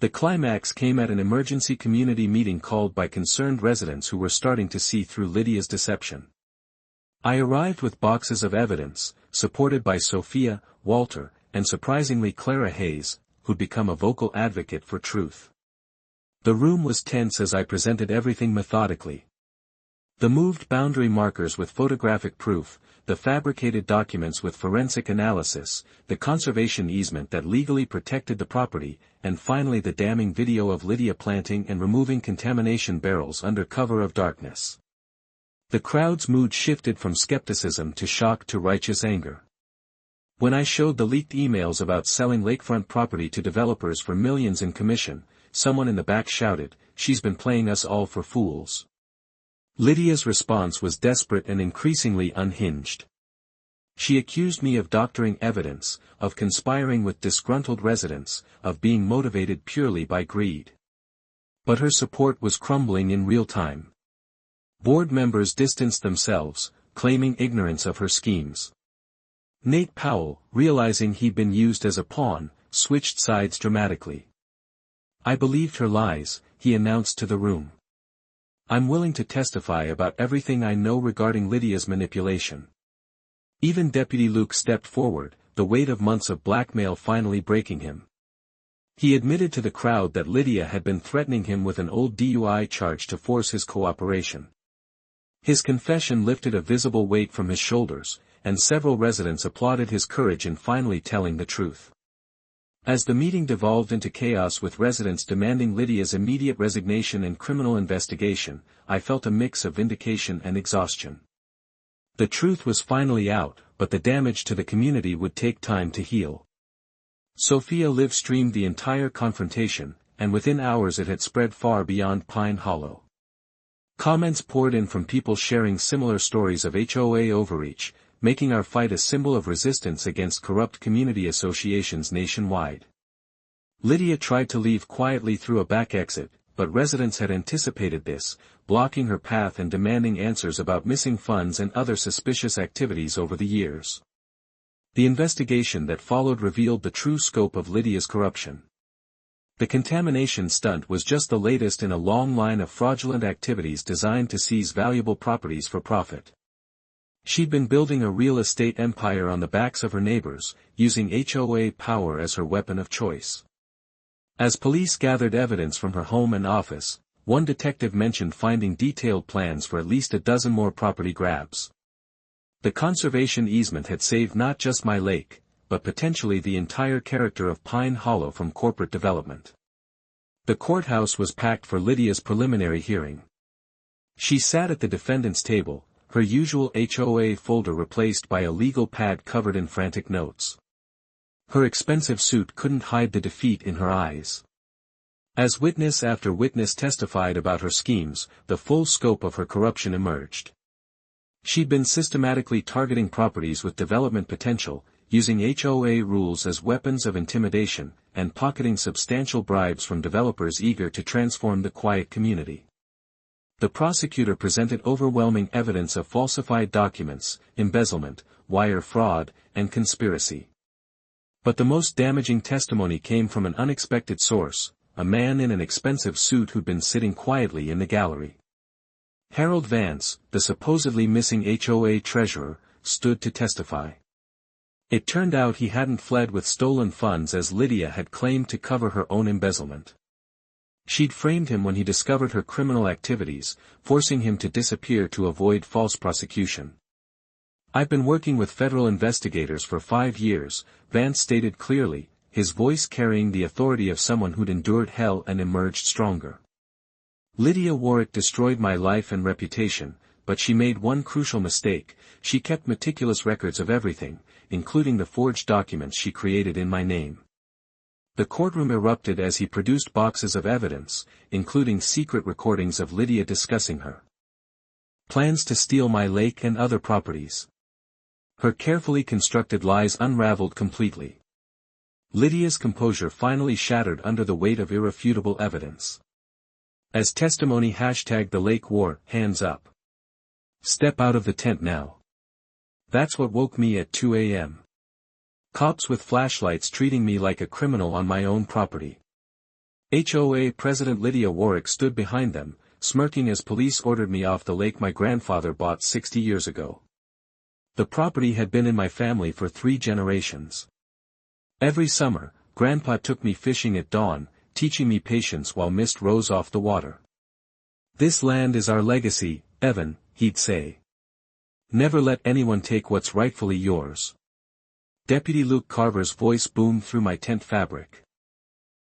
The climax came at an emergency community meeting called by concerned residents who were starting to see through Lydia's deception. I arrived with boxes of evidence, supported by Sophia, Walter, and surprisingly Clara Hayes, who'd become a vocal advocate for truth. The room was tense as I presented everything methodically. The moved boundary markers with photographic proof, the fabricated documents with forensic analysis, the conservation easement that legally protected the property, and finally the damning video of Lydia planting and removing contamination barrels under cover of darkness. The crowd's mood shifted from skepticism to shock to righteous anger. When I showed the leaked emails about selling lakefront property to developers for millions in commission, someone in the back shouted, "She's been playing us all for fools." Lydia's response was desperate and increasingly unhinged. She accused me of doctoring evidence, of conspiring with disgruntled residents, of being motivated purely by greed. But her support was crumbling in real time. Board members distanced themselves, claiming ignorance of her schemes. Nate Powell, realizing he'd been used as a pawn, switched sides dramatically. "I believed her lies," he announced to the room. "I'm willing to testify about everything I know regarding Lydia's manipulation." Even Deputy Luke stepped forward, the weight of months of blackmail finally breaking him. He admitted to the crowd that Lydia had been threatening him with an old DUI charge to force his cooperation. His confession lifted a visible weight from his shoulders, and several residents applauded his courage in finally telling the truth. As the meeting devolved into chaos with residents demanding Lydia's immediate resignation and criminal investigation, I felt a mix of vindication and exhaustion. The truth was finally out, but the damage to the community would take time to heal. Sophia live-streamed the entire confrontation, and within hours it had spread far beyond Pine Hollow. Comments poured in from people sharing similar stories of HOA overreach, making our fight a symbol of resistance against corrupt community associations nationwide. Lydia tried to leave quietly through a back exit, but residents had anticipated this, blocking her path and demanding answers about missing funds and other suspicious activities over the years. The investigation that followed revealed the true scope of Lydia's corruption. The contamination stunt was just the latest in a long line of fraudulent activities designed to seize valuable properties for profit. She'd been building a real estate empire on the backs of her neighbors, using HOA power as her weapon of choice. As police gathered evidence from her home and office, one detective mentioned finding detailed plans for at least a dozen more property grabs. The conservation easement had saved not just my lake, but potentially the entire character of Pine Hollow from corporate development. The courthouse was packed for Lydia's preliminary hearing. She sat at the defendant's table, her usual HOA folder replaced by a legal pad covered in frantic notes. Her expensive suit couldn't hide the defeat in her eyes. As witness after witness testified about her schemes, the full scope of her corruption emerged. She'd been systematically targeting properties with development potential, using HOA rules as weapons of intimidation, and pocketing substantial bribes from developers eager to transform the quiet community. The prosecutor presented overwhelming evidence of falsified documents, embezzlement, wire fraud, and conspiracy. But the most damaging testimony came from an unexpected source, a man in an expensive suit who'd been sitting quietly in the gallery. Harold Vance, the supposedly missing HOA treasurer, stood to testify. It turned out he hadn't fled with stolen funds as Lydia had claimed to cover her own embezzlement. She'd framed him when he discovered her criminal activities, forcing him to disappear to avoid false prosecution. "I've been working with federal investigators for 5 years, Vance stated clearly, his voice carrying the authority of someone who'd endured hell and emerged stronger. "Lydia Warwick destroyed my life and reputation, but she made one crucial mistake: she kept meticulous records of everything, including the forged documents she created in my name." The courtroom erupted as he produced boxes of evidence, including secret recordings of Lydia discussing her plans to steal my lake and other properties. Her carefully constructed lies unraveled completely. Lydia's composure finally shattered under the weight of irrefutable evidence. As testimony #the lake war, hands up. "Step out of the tent now. That's what woke me at 2 a.m. Cops with flashlights treating me like a criminal on my own property. HOA President Lydia Warwick stood behind them, smirking as police ordered me off the lake my grandfather bought 60 years ago. The property had been in my family for 3 generations. Every summer, Grandpa took me fishing at dawn, teaching me patience while mist rose off the water. "This land is our legacy, Evan," he'd say. "Never let anyone take what's rightfully yours." Deputy Luke Carver's voice boomed through my tent fabric.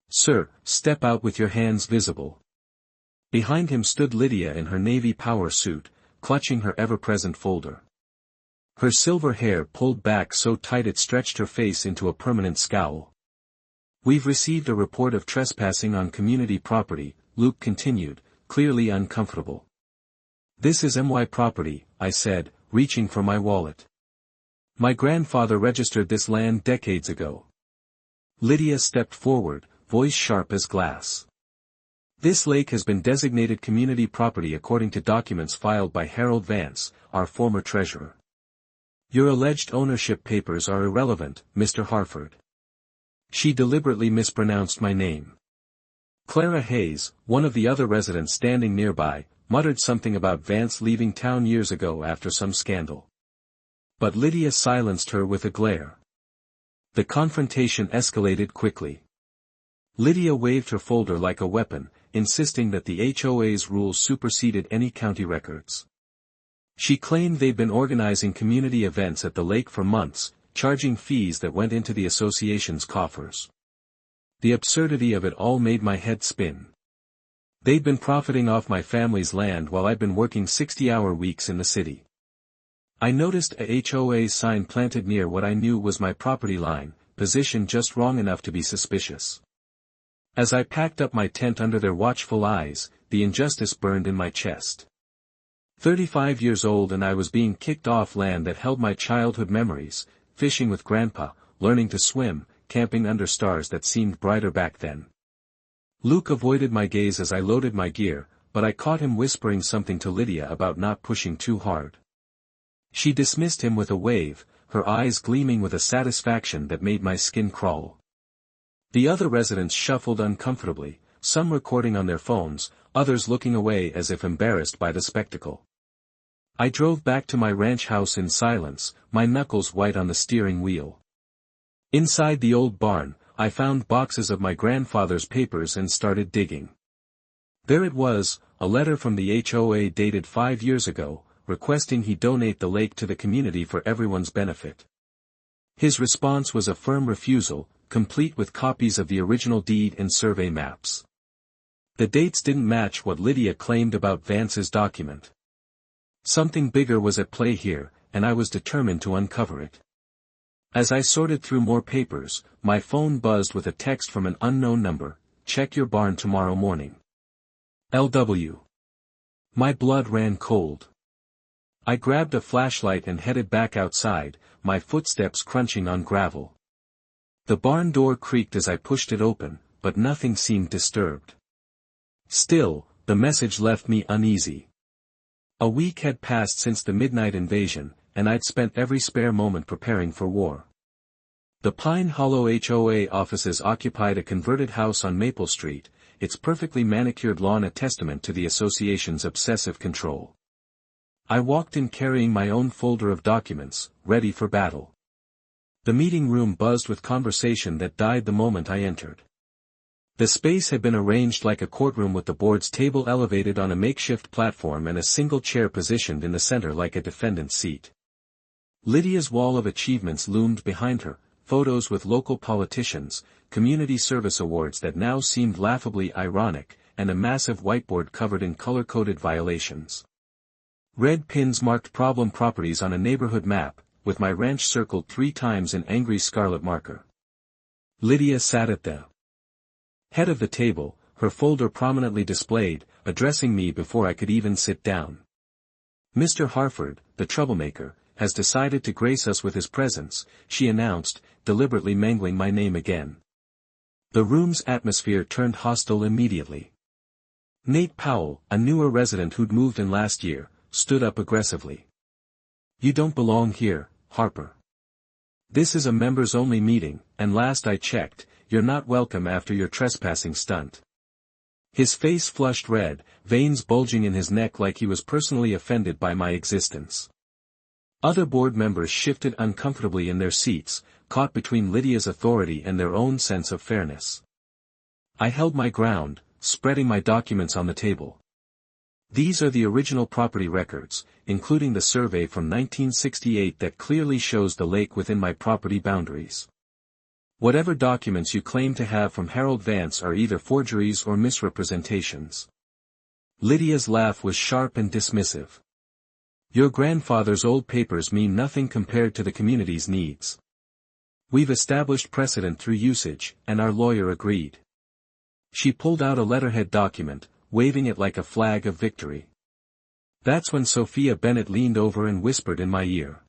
"Sir, step out with your hands visible." Behind him stood Lydia in her Navy power suit, clutching her ever-present folder. Her silver hair pulled back so tight it stretched her face into a permanent scowl. "We've received a report of trespassing on community property," Luke continued, clearly uncomfortable. "This is my property," I said, reaching for my wallet. "My grandfather registered this land decades ago." Lydia stepped forward, voice sharp as glass. "This lake has been designated community property according to documents filed by Harold Vance, our former treasurer. Your alleged ownership papers are irrelevant, Mr. Harford." She deliberately mispronounced my name. Clara Hayes, one of the other residents standing nearby, muttered something about Vance leaving town years ago after some scandal. But Lydia silenced her with a glare. The confrontation escalated quickly. Lydia waved her folder like a weapon, insisting that the HOA's rules superseded any county records. She claimed they'd been organizing community events at the lake for months, charging fees that went into the association's coffers. The absurdity of it all made my head spin. They'd been profiting off my family's land while I'd been working 60-hour weeks in the city. I noticed a HOA sign planted near what I knew was my property line, positioned just wrong enough to be suspicious. As I packed up my tent under their watchful eyes, the injustice burned in my chest. 35 years old and I was being kicked off land that held my childhood memories, fishing with Grandpa, learning to swim, camping under stars that seemed brighter back then. Luke avoided my gaze as I loaded my gear, but I caught him whispering something to Lydia about not pushing too hard. She dismissed him with a wave, her eyes gleaming with a satisfaction that made my skin crawl. The other residents shuffled uncomfortably, some recording on their phones, others looking away as if embarrassed by the spectacle. I drove back to my ranch house in silence, my knuckles white on the steering wheel. Inside the old barn, I found boxes of my grandfather's papers and started digging. There it was, a letter from the HOA dated 5 years ago, requesting he donate the lake to the community for everyone's benefit. His response was a firm refusal, complete with copies of the original deed and survey maps. The dates didn't match what Lydia claimed about Vance's document. Something bigger was at play here, and I was determined to uncover it. As I sorted through more papers, my phone buzzed with a text from an unknown number: "Check your barn tomorrow morning. LW." My blood ran cold. I grabbed a flashlight and headed back outside, my footsteps crunching on gravel. The barn door creaked as I pushed it open, but nothing seemed disturbed. Still, the message left me uneasy. A week had passed since the midnight invasion, and I'd spent every spare moment preparing for war. The Pine Hollow HOA offices occupied a converted house on Maple Street, its perfectly manicured lawn a testament to the association's obsessive control. I walked in carrying my own folder of documents, ready for battle. The meeting room buzzed with conversation that died the moment I entered. The space had been arranged like a courtroom with the board's table elevated on a makeshift platform and a single chair positioned in the center like a defendant's seat. Lydia's wall of achievements loomed behind her, photos with local politicians, community service awards that now seemed laughably ironic, and a massive whiteboard covered in color-coded violations. Red pins marked problem properties on a neighborhood map, with my ranch circled 3 times in angry scarlet marker. Lydia sat at the head of the table, her folder prominently displayed, addressing me before I could even sit down. "Mr. Harford, the troublemaker, has decided to grace us with his presence," she announced, deliberately mangling my name again. The room's atmosphere turned hostile immediately. Nate Powell, a newer resident who'd moved in last year, stood up aggressively. "You don't belong here, Harper. This is a members-only meeting, and last I checked, you're not welcome after your trespassing stunt." His face flushed red, veins bulging in his neck like he was personally offended by my existence. Other board members shifted uncomfortably in their seats, caught between Lydia's authority and their own sense of fairness. I held my ground, spreading my documents on the table. These are the original property records, including the survey from 1968 that clearly shows the lake within my property boundaries. Whatever documents you claim to have from Harold Vance are either forgeries or misrepresentations. Lydia's laugh was sharp and dismissive. Your grandfather's old papers mean nothing compared to the community's needs. We've established precedent through usage, and our lawyer agreed. She pulled out a letterhead document, waving it like a flag of victory. That's when Sophia Bennett leaned over and whispered in my ear.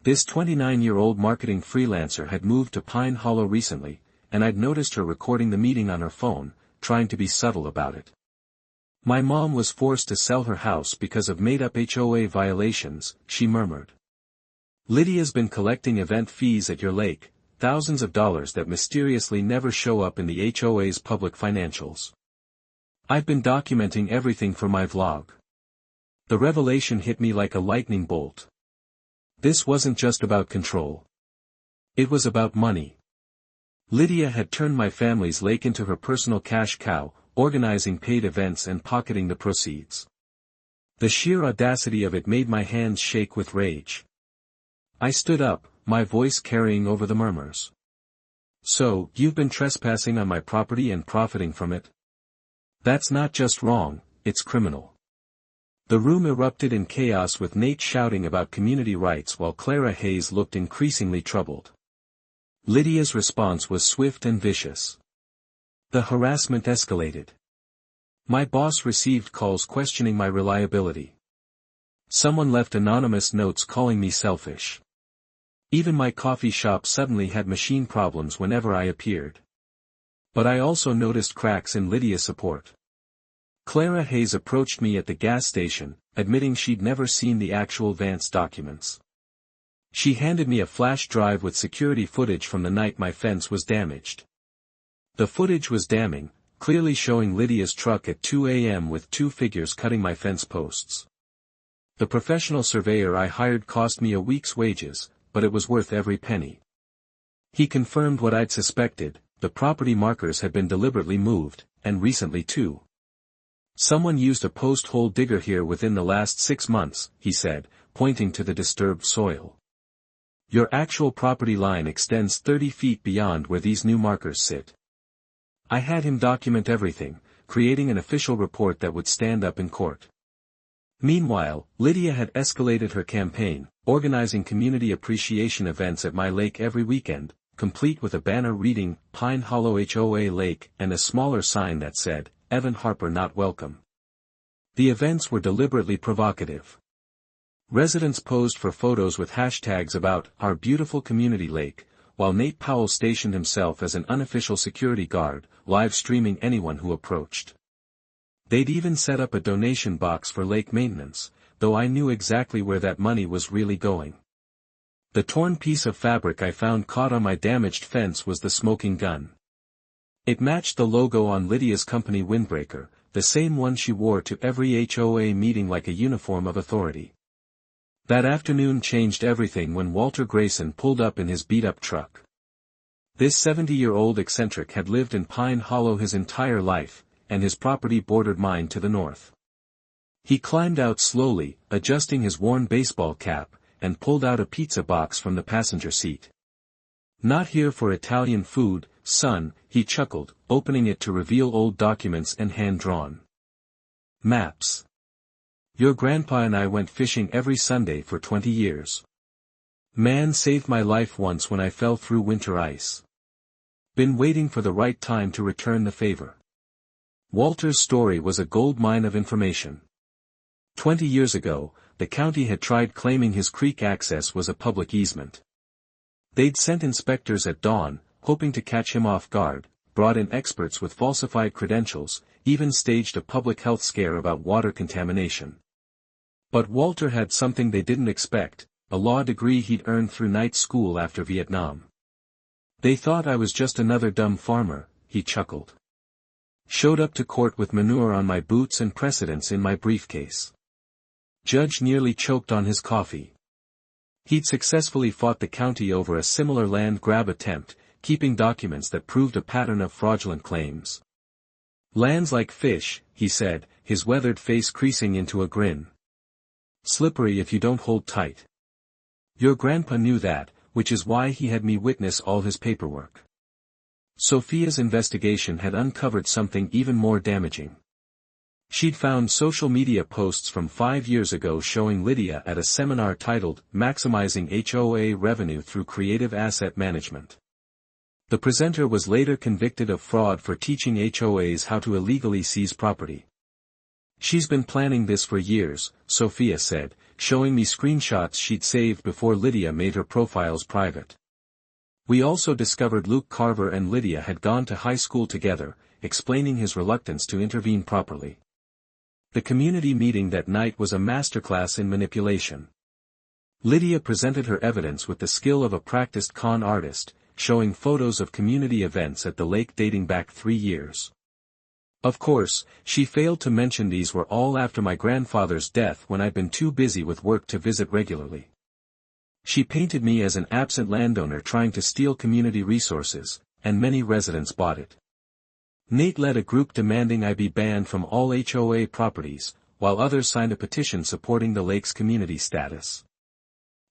This 29-year-old marketing freelancer had moved to Pine Hollow recently, and I'd noticed her recording the meeting on her phone, trying to be subtle about it. My mom was forced to sell her house because of made-up HOA violations, she murmured. Lydia's been collecting event fees at your lake, thousands of dollars that mysteriously never show up in the HOA's public financials. I've been documenting everything for my vlog. The revelation hit me like a lightning bolt. This wasn't just about control. It was about money. Lydia had turned my family's lake into her personal cash cow, organizing paid events and pocketing the proceeds. The sheer audacity of it made my hands shake with rage. I stood up, my voice carrying over the murmurs. So, you've been trespassing on my property and profiting from it? That's not just wrong, it's criminal. The room erupted in chaos with Nate shouting about community rights while Clara Hayes looked increasingly troubled. Lydia's response was swift and vicious. The harassment escalated. My boss received calls questioning my reliability. Someone left anonymous notes calling me selfish. Even my coffee shop suddenly had machine problems whenever I appeared. But I also noticed cracks in Lydia's support. Clara Hayes approached me at the gas station, admitting she'd never seen the actual Vance documents. She handed me a flash drive with security footage from the night my fence was damaged. The footage was damning, clearly showing Lydia's truck at 2 a.m. with two figures cutting my fence posts. The professional surveyor I hired cost me a week's wages, but it was worth every penny. He confirmed what I'd suspected. The property markers had been deliberately moved, and recently too. Someone used a post-hole digger here within the last 6 months, he said, pointing to the disturbed soil. Your actual property line extends 30 feet beyond where these new markers sit. I had him document everything, creating an official report that would stand up in court. Meanwhile, Lydia had escalated her campaign, organizing community appreciation events at my lake every weekend, complete with a banner reading, Pine Hollow HOA Lake, and a smaller sign that said, Evan Harper not welcome. The events were deliberately provocative. Residents posed for photos with hashtags about, our beautiful community lake, while Nate Powell stationed himself as an unofficial security guard, live streaming anyone who approached. They'd even set up a donation box for lake maintenance, though I knew exactly where that money was really going. The torn piece of fabric I found caught on my damaged fence was the smoking gun. It matched the logo on Lydia's company windbreaker, the same one she wore to every HOA meeting like a uniform of authority. That afternoon changed everything when Walter Grayson pulled up in his beat-up truck. This 70-year-old eccentric had lived in Pine Hollow his entire life, and his property bordered mine to the north. He climbed out slowly, adjusting his worn baseball cap, and pulled out a pizza box from the passenger seat. Not here for Italian food, son, he chuckled, opening it to reveal old documents and hand-drawn maps. Your grandpa and I went fishing every Sunday for 20 years. Man saved my life once when I fell through winter ice. Been waiting for the right time to return the favor. Walter's story was a gold mine of information. 20 years ago, the county had tried claiming his creek access was a public easement. They'd sent inspectors at dawn, hoping to catch him off guard, brought in experts with falsified credentials, even staged a public health scare about water contamination. But Walter had something they didn't expect, a law degree he'd earned through night school after Vietnam. They thought I was just another dumb farmer, he chuckled. Showed up to court with manure on my boots and precedents in my briefcase. Judge nearly choked on his coffee. He'd successfully fought the county over a similar land grab attempt, keeping documents that proved a pattern of fraudulent claims. Land's like fish, he said, his weathered face creasing into a grin. Slippery if you don't hold tight. Your grandpa knew that, which is why he had me witness all his paperwork. Sophia's investigation had uncovered something even more damaging. She'd found social media posts from 5 years ago showing Lydia at a seminar titled Maximizing HOA Revenue Through Creative Asset Management. The presenter was later convicted of fraud for teaching HOAs how to illegally seize property. She's been planning this for years, Sophia said, showing me screenshots she'd saved before Lydia made her profiles private. We also discovered Luke Carver and Lydia had gone to high school together, explaining his reluctance to intervene properly. The community meeting that night was a masterclass in manipulation. Lydia presented her evidence with the skill of a practiced con artist, showing photos of community events at the lake dating back 3 years. Of course, she failed to mention these were all after my grandfather's death when I'd been too busy with work to visit regularly. She painted me as an absent landowner trying to steal community resources, and many residents bought it. Nate led a group demanding I be banned from all HOA properties, while others signed a petition supporting the lake's community status.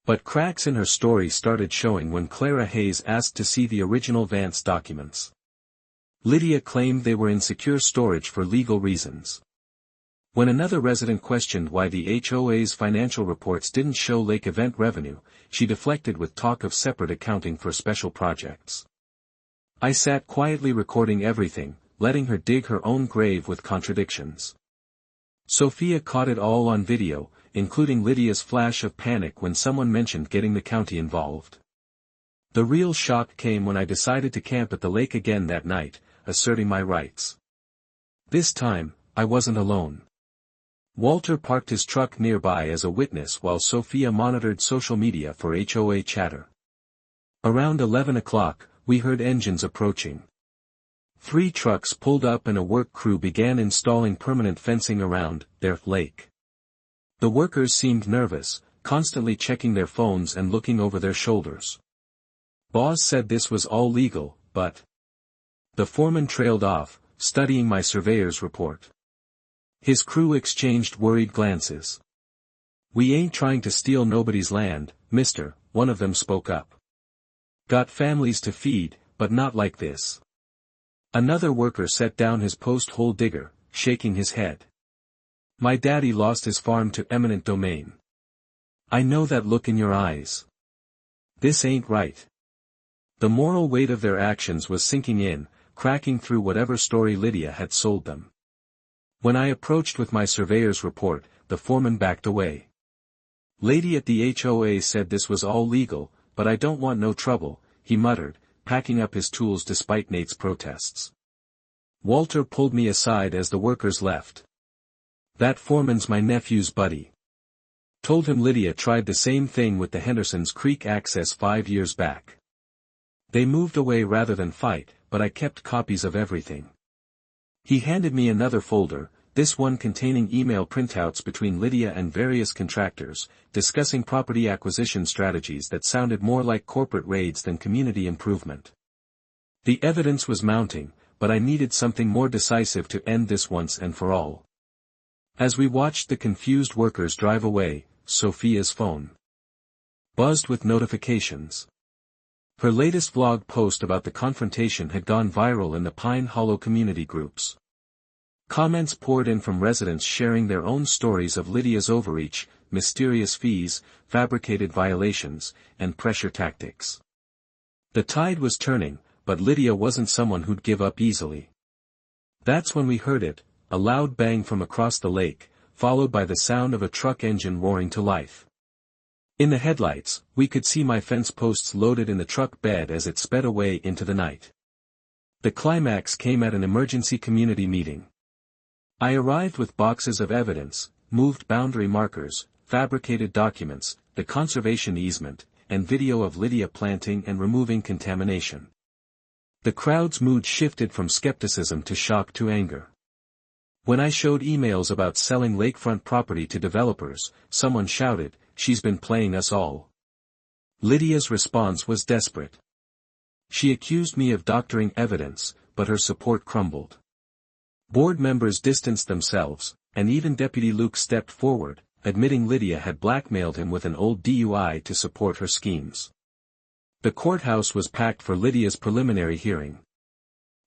But cracks in her story started showing when Clara Hayes asked to see the original Vance documents. Lydia claimed they were in secure storage for legal reasons. When another resident questioned why the HOA's financial reports didn't show lake event revenue, she deflected with talk of separate accounting for special projects. I sat quietly recording everything, letting her dig her own grave with contradictions. Sophia caught it all on video, including Lydia's flash of panic when someone mentioned getting the county involved. The real shock came when I decided to camp at the lake again that night, asserting my rights. This time, I wasn't alone. Walter parked his truck nearby as a witness while Sophia monitored social media for HOA chatter. Around 11 o'clock, we heard engines approaching. 3 trucks pulled up and a work crew began installing permanent fencing around their lake. The workers seemed nervous, constantly checking their phones and looking over their shoulders. Boss said this was all legal, but... The foreman trailed off, studying my surveyor's report. His crew exchanged worried glances. We ain't trying to steal nobody's land, mister, one of them spoke up. Got families to feed, but not like this. Another worker set down his post-hole digger, shaking his head. My daddy lost his farm to eminent domain. I know that look in your eyes. This ain't right. The moral weight of their actions was sinking in, cracking through whatever story Lydia had sold them. When I approached with my surveyor's report, the foreman backed away. Lady at the HOA said this was all legal, but I don't want no trouble, he muttered, packing up his tools despite Nate's protests. Walter pulled me aside as the workers left. That foreman's my nephew's buddy. Told him Lydia tried the same thing with the Henderson's Creek access 5 years back. They moved away rather than fight, but I kept copies of everything. He handed me another folder, this one containing email printouts between Lydia and various contractors, discussing property acquisition strategies that sounded more like corporate raids than community improvement. The evidence was mounting, but I needed something more decisive to end this once and for all. As we watched the confused workers drive away, Sophia's phone buzzed with notifications. Her latest vlog post about the confrontation had gone viral in the Pine Hollow community groups. Comments poured in from residents sharing their own stories of Lydia's overreach, mysterious fees, fabricated violations, and pressure tactics. The tide was turning, but Lydia wasn't someone who'd give up easily. That's when we heard it, a loud bang from across the lake, followed by the sound of a truck engine roaring to life. In the headlights, we could see my fence posts loaded in the truck bed as it sped away into the night. The climax came at an emergency community meeting. I arrived with boxes of evidence, moved boundary markers, fabricated documents, the conservation easement, and video of Lydia planting and removing contamination. The crowd's mood shifted from skepticism to shock to anger. When I showed emails about selling lakefront property to developers, someone shouted, "She's been playing us all." Lydia's response was desperate. She accused me of doctoring evidence, but her support crumbled. Board members distanced themselves, and even Deputy Luke stepped forward, admitting Lydia had blackmailed him with an old DUI to support her schemes. The courthouse was packed for Lydia's preliminary hearing.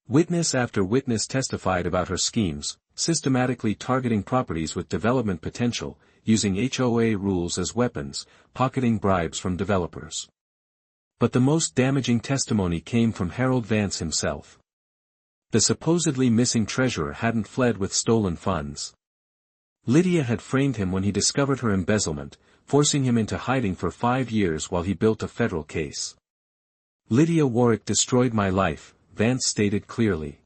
Witness after witness testified about her schemes, systematically targeting properties with development potential, using HOA rules as weapons, pocketing bribes from developers. But the most damaging testimony came from Harold Vance himself. The supposedly missing treasurer hadn't fled with stolen funds. Lydia had framed him when he discovered her embezzlement, forcing him into hiding for 5 years while he built a federal case. "Lydia Warwick destroyed my life," Vance stated clearly.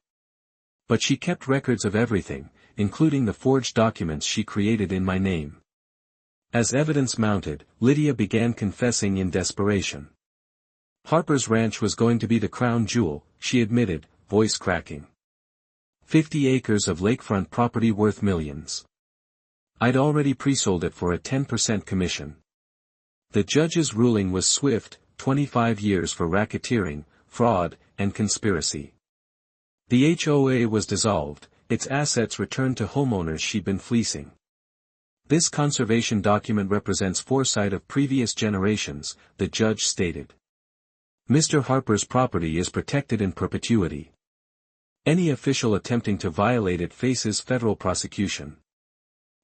"But she kept records of everything, including the forged documents she created in my name." As evidence mounted, Lydia began confessing in desperation. Harper's Ranch was going to be the crown jewel, she admitted, voice cracking. 50 acres of lakefront property worth millions. I'd already pre-sold it for a 10% commission. The judge's ruling was swift, 25 years for racketeering, fraud, and conspiracy. The HOA was dissolved, its assets returned to homeowners she'd been fleecing. "This conservation document represents foresight of previous generations," the judge stated. "Mr. Harper's property is protected in perpetuity. Any official attempting to violate it faces federal prosecution."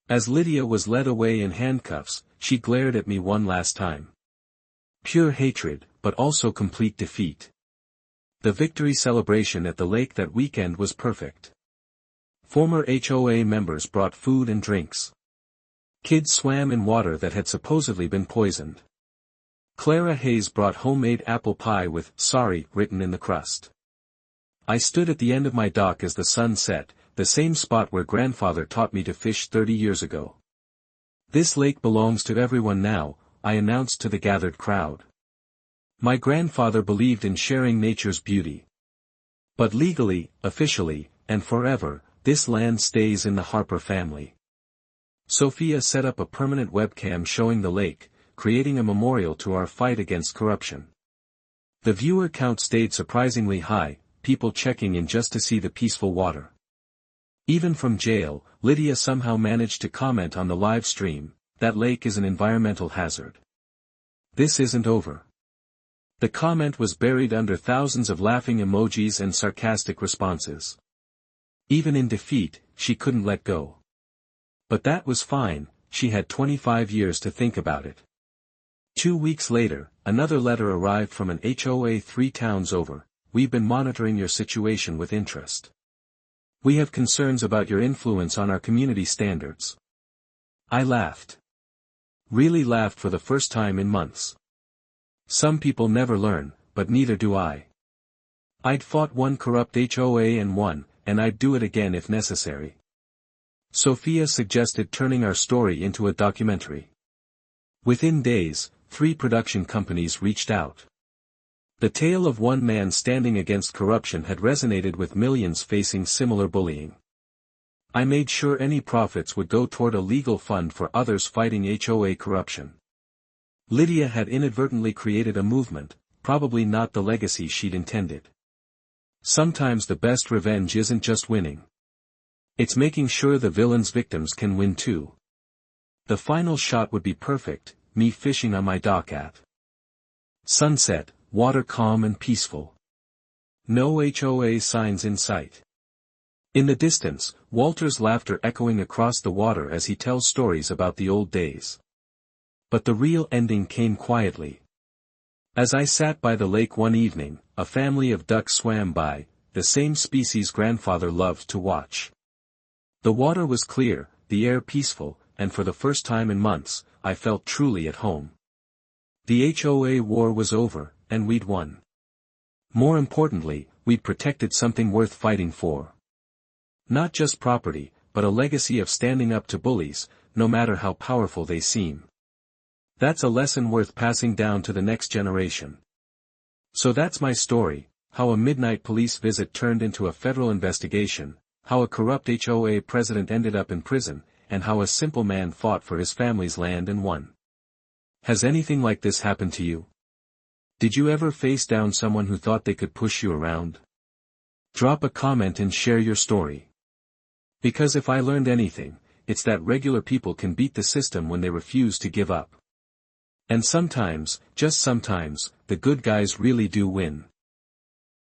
As Lydia was led away in handcuffs, she glared at me one last time. Pure hatred, but also complete defeat. The victory celebration at the lake that weekend was perfect. Former HOA members brought food and drinks. Kids swam in water that had supposedly been poisoned. Clara Hayes brought homemade apple pie with "sorry" written in the crust. I stood at the end of my dock as the sun set, the same spot where grandfather taught me to fish 30 years ago. "This lake belongs to everyone now," I announced to the gathered crowd. My grandfather believed in sharing nature's beauty. But legally, officially, and forever, this land stays in the Harper family. Sophia set up a permanent webcam showing the lake, creating a memorial to our fight against corruption. The viewer count stayed surprisingly high, people checking in just to see the peaceful water. Even from jail, Lydia somehow managed to comment on the live stream, "That lake is an environmental hazard. This isn't over." The comment was buried under thousands of laughing emojis and sarcastic responses. Even in defeat, she couldn't let go. But that was fine, she had 25 years to think about it. 2 weeks later, another letter arrived from an HOA 3 towns over. "We've been monitoring your situation with interest. We have concerns about your influence on our community standards." I laughed. Really laughed for the first time in months. Some people never learn, but neither do I. I'd fought one corrupt HOA and won, and I'd do it again if necessary. Sophia suggested turning our story into a documentary. Within days, 3 production companies reached out. The tale of one man standing against corruption had resonated with millions facing similar bullying. I made sure any profits would go toward a legal fund for others fighting HOA corruption. Lydia had inadvertently created a movement, probably not the legacy she'd intended. Sometimes the best revenge isn't just winning. It's making sure the villain's victims can win too. The final shot would be perfect, me fishing on my dock at sunset, water calm and peaceful. No HOA signs in sight. In the distance, Walter's laughter echoing across the water as he tells stories about the old days. But the real ending came quietly. As I sat by the lake one evening, a family of ducks swam by, the same species grandfather loved to watch. The water was clear, the air peaceful, and for the first time in months, I felt truly at home. The HOA war was over, and we'd won. More importantly, we'd protected something worth fighting for. Not just property, but a legacy of standing up to bullies, no matter how powerful they seem. That's a lesson worth passing down to the next generation. So that's my story, how a midnight police visit turned into a federal investigation, how a corrupt HOA president ended up in prison, and how a simple man fought for his family's land and won. Has anything like this happened to you? Did you ever face down someone who thought they could push you around? Drop a comment and share your story. Because if I learned anything, it's that regular people can beat the system when they refuse to give up. And sometimes, just sometimes, the good guys really do win.